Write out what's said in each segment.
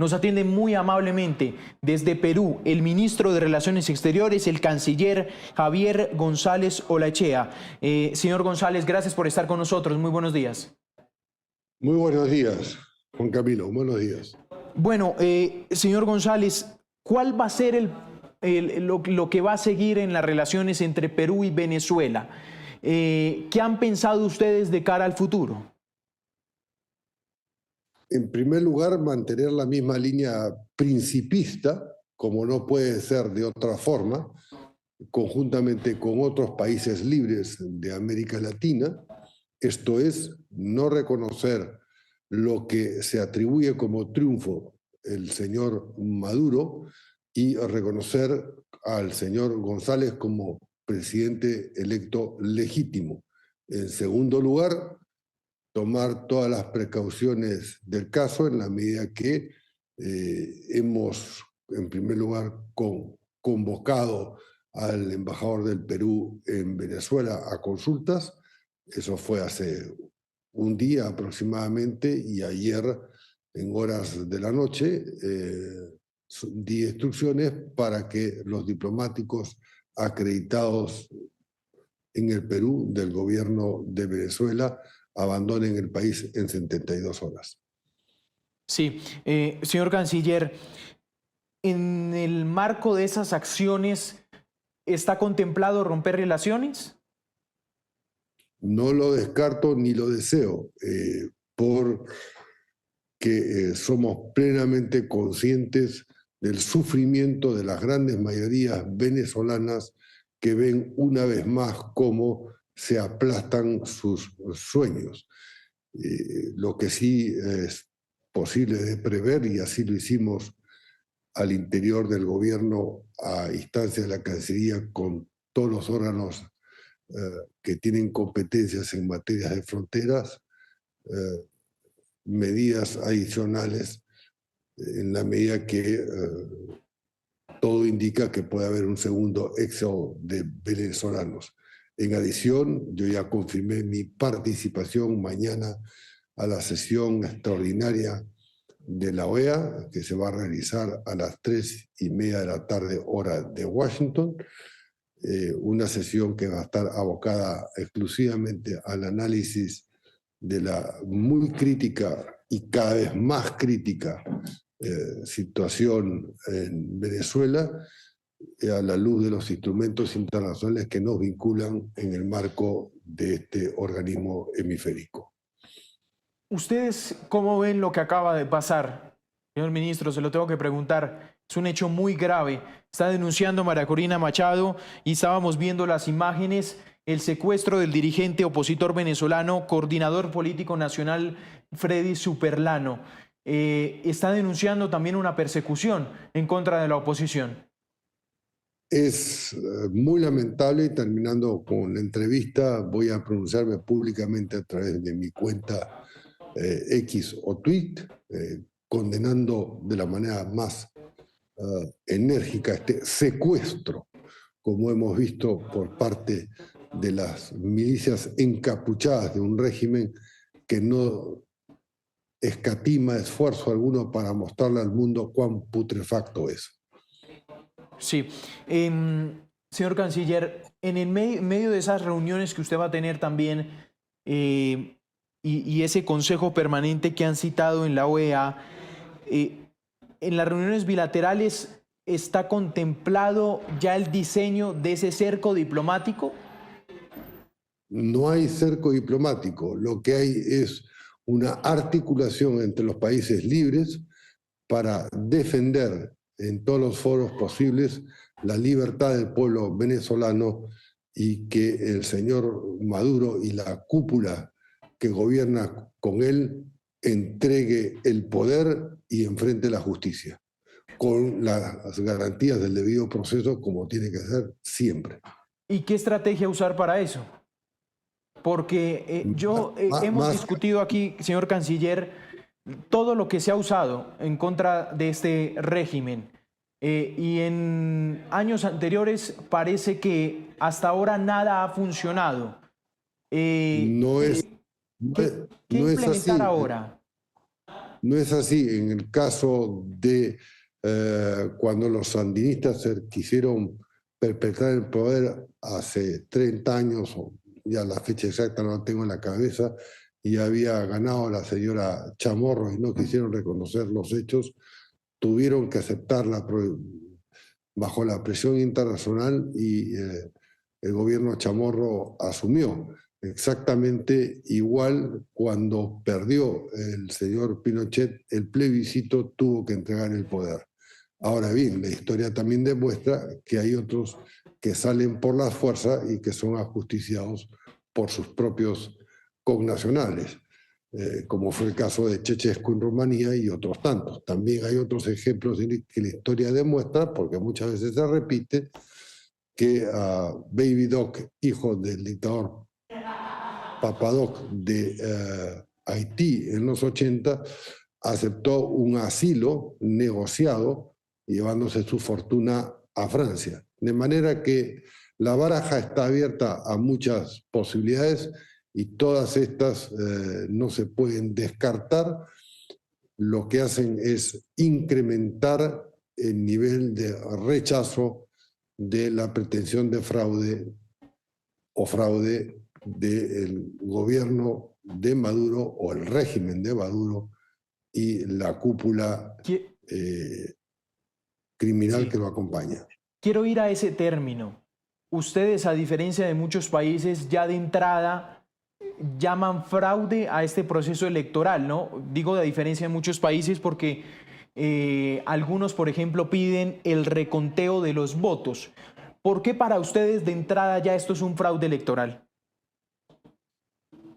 Nos atiende muy amablemente desde Perú el ministro de Relaciones Exteriores, el canciller Javier González Olaechea. Señor González, gracias por estar con nosotros. Muy buenos días. Muy buenos días, Juan Camilo. Buenos días. Bueno, señor González, ¿cuál va a ser lo que va a seguir en las relaciones entre Perú y Venezuela? ¿Qué han pensado ustedes de cara al futuro? En primer lugar, mantener la misma línea principista, como no puede ser de otra forma, conjuntamente con otros países libres de América Latina. Esto es, no reconocer lo que se atribuye como triunfo el señor Maduro y reconocer al señor González como presidente electo legítimo. En segundo lugar, tomar todas las precauciones del caso en la medida que hemos, en primer lugar, convocado al embajador del Perú en Venezuela a consultas. Eso fue hace un día aproximadamente, y ayer, en horas de la noche, di instrucciones para que los diplomáticos acreditados en el Perú del gobierno de Venezuela abandonen el país en 72 horas. Sí, señor canciller, en el marco de esas acciones, ¿está contemplado romper relaciones? No lo descarto ni lo deseo, porque somos plenamente conscientes del sufrimiento de las grandes mayorías venezolanas que ven una vez más cómo se aplastan sus sueños. Lo que sí es posible de prever, y así lo hicimos al interior del gobierno a instancia de la Cancillería con todos los órganos que tienen competencias en materias de fronteras, medidas adicionales en la medida que todo indica que puede haber un segundo éxodo de venezolanos. En adición, yo ya confirmé mi participación mañana a la sesión extraordinaria de la OEA, que se va a realizar a las 3:30 de la tarde, hora de Washington, una sesión que va a estar abocada exclusivamente al análisis de la muy crítica y cada vez más crítica situación en Venezuela, a la luz de los instrumentos internacionales que nos vinculan en el marco de este organismo hemisférico. ¿Ustedes cómo ven lo que acaba de pasar? Señor ministro, se lo tengo que preguntar. Es un hecho muy grave. Está denunciando María Corina Machado y estábamos viendo las imágenes, el secuestro del dirigente opositor venezolano, coordinador político nacional, Freddy Superlano. Está denunciando también una persecución en contra de la oposición. Es muy lamentable, y terminando con la entrevista voy a pronunciarme públicamente a través de mi cuenta X o tweet, condenando de la manera más enérgica este secuestro, como hemos visto por parte de las milicias encapuchadas de un régimen que no escatima esfuerzo alguno para mostrarle al mundo cuán putrefacto es. Sí. Señor canciller, en el medio de esas reuniones que usted va a tener también y ese consejo permanente que han citado en la OEA, en las reuniones bilaterales, ¿está contemplado ya el diseño de ese cerco diplomático? No hay cerco diplomático, lo que hay es una articulación entre los países libres para defender en todos los foros posibles la libertad del pueblo venezolano, y que el señor Maduro y la cúpula que gobierna con él entregue el poder y enfrente la justicia, con las garantías del debido proceso, como tiene que ser siempre. ¿Y qué estrategia usar para eso? Porque hemos discutido aquí, señor canciller, todo lo que se ha usado en contra de este régimen. Y en años anteriores parece que hasta ahora nada ha funcionado. No es ¿Qué implementar así. ahora? No es así. En el caso de cuando los sandinistas quisieron perpetrar el poder hace 30 años, o ya la fecha exacta no la tengo en la cabeza, y había ganado la señora Chamorro y no quisieron reconocer los hechos, tuvieron que aceptarla bajo la presión internacional y el gobierno Chamorro asumió. Exactamente igual cuando perdió el señor Pinochet, el plebiscito tuvo que entregar el poder. Ahora bien, la historia también demuestra que hay otros que salen por la fuerza y que son ajusticiados por sus propios connacionales, como fue el caso de Ceausescu en Rumanía y otros tantos. También hay otros ejemplos que la historia demuestra, porque muchas veces se repite, que Baby Doc, hijo del dictador Papadoc de Haití en los 80, aceptó un asilo negociado llevándose su fortuna a Francia. De manera que la baraja está abierta a muchas posibilidades y todas estas no se pueden descartar. Lo que hacen es incrementar el nivel de rechazo de la pretensión de fraude o fraude del gobierno de Maduro o el régimen de Maduro y la cúpula criminal que lo acompaña. Quiero ir a ese término. Ustedes, a diferencia de muchos países, ya de entrada llaman fraude a este proceso electoral, ¿no? Digo de diferencia de muchos países porque algunos, por ejemplo, piden el reconteo de los votos. ¿Por qué para ustedes de entrada ya esto es un fraude electoral?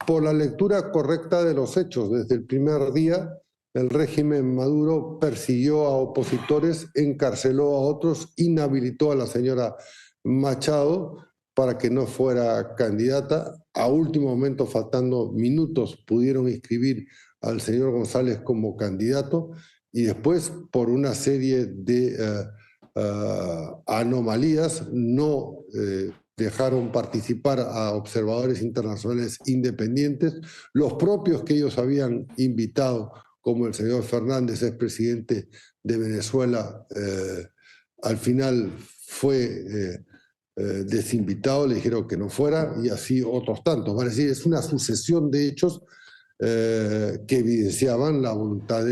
Por la lectura correcta de los hechos. Desde el primer día, el régimen Maduro persiguió a opositores, encarceló a otros, inhabilitó a la señora Machado para que no fuera candidata. A último momento, faltando minutos, pudieron inscribir al señor González como candidato y después, por una serie de anomalías, no dejaron participar a observadores internacionales independientes, los propios que ellos habían invitado, como el señor Fernández, expresidente de Venezuela, al final fue desinvitado, le dijeron que no fuera, y así otros tantos. Vale decir, es una sucesión de hechos que evidenciaban la voluntad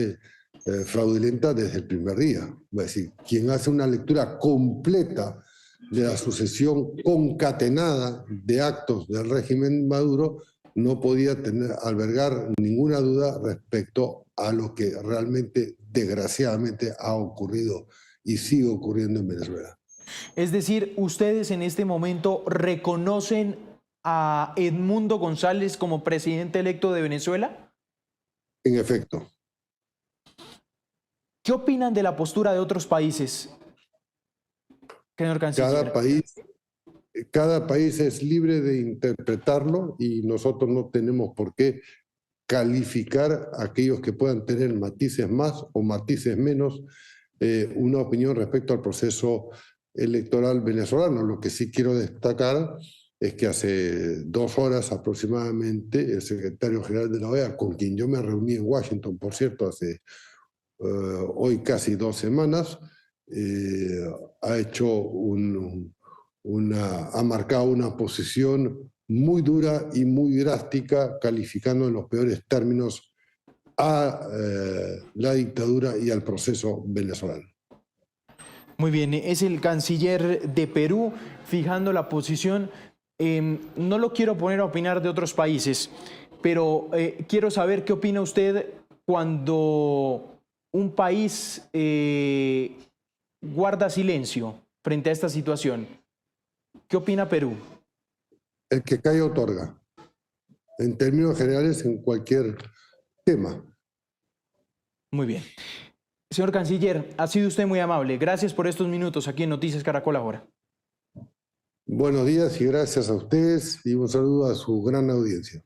fraudulenta desde el primer día. Es decir, quien hace una lectura completa de la sucesión concatenada de actos del régimen Maduro no podía albergar ninguna duda respecto a lo que realmente, desgraciadamente, ha ocurrido y sigue ocurriendo en Venezuela. Es decir, ustedes en este momento reconocen a Edmundo González como presidente electo de Venezuela. En efecto. ¿Qué opinan de la postura de otros países, señor canciller? Cada país es libre de interpretarlo y nosotros no tenemos por qué calificar a aquellos que puedan tener matices más o matices menos una opinión respecto al proceso electoral venezolano. Lo que sí quiero destacar es que hace 2 horas aproximadamente el secretario general de la OEA, con quien yo me reuní en Washington, por cierto, hace hoy casi 2 semanas, ha hecho ha marcado una posición muy dura y muy drástica, calificando en los peores términos a la dictadura y al proceso venezolano. Muy bien, es el canciller de Perú fijando la posición. No lo quiero poner a opinar de otros países, pero quiero saber qué opina usted cuando un país guarda silencio frente a esta situación. ¿Qué opina Perú? El que calla otorga. En términos generales, en cualquier tema. Muy bien. Señor canciller, ha sido usted muy amable. Gracias por estos minutos aquí en Noticias Caracol Ahora. Buenos días y gracias a ustedes y un saludo a su gran audiencia.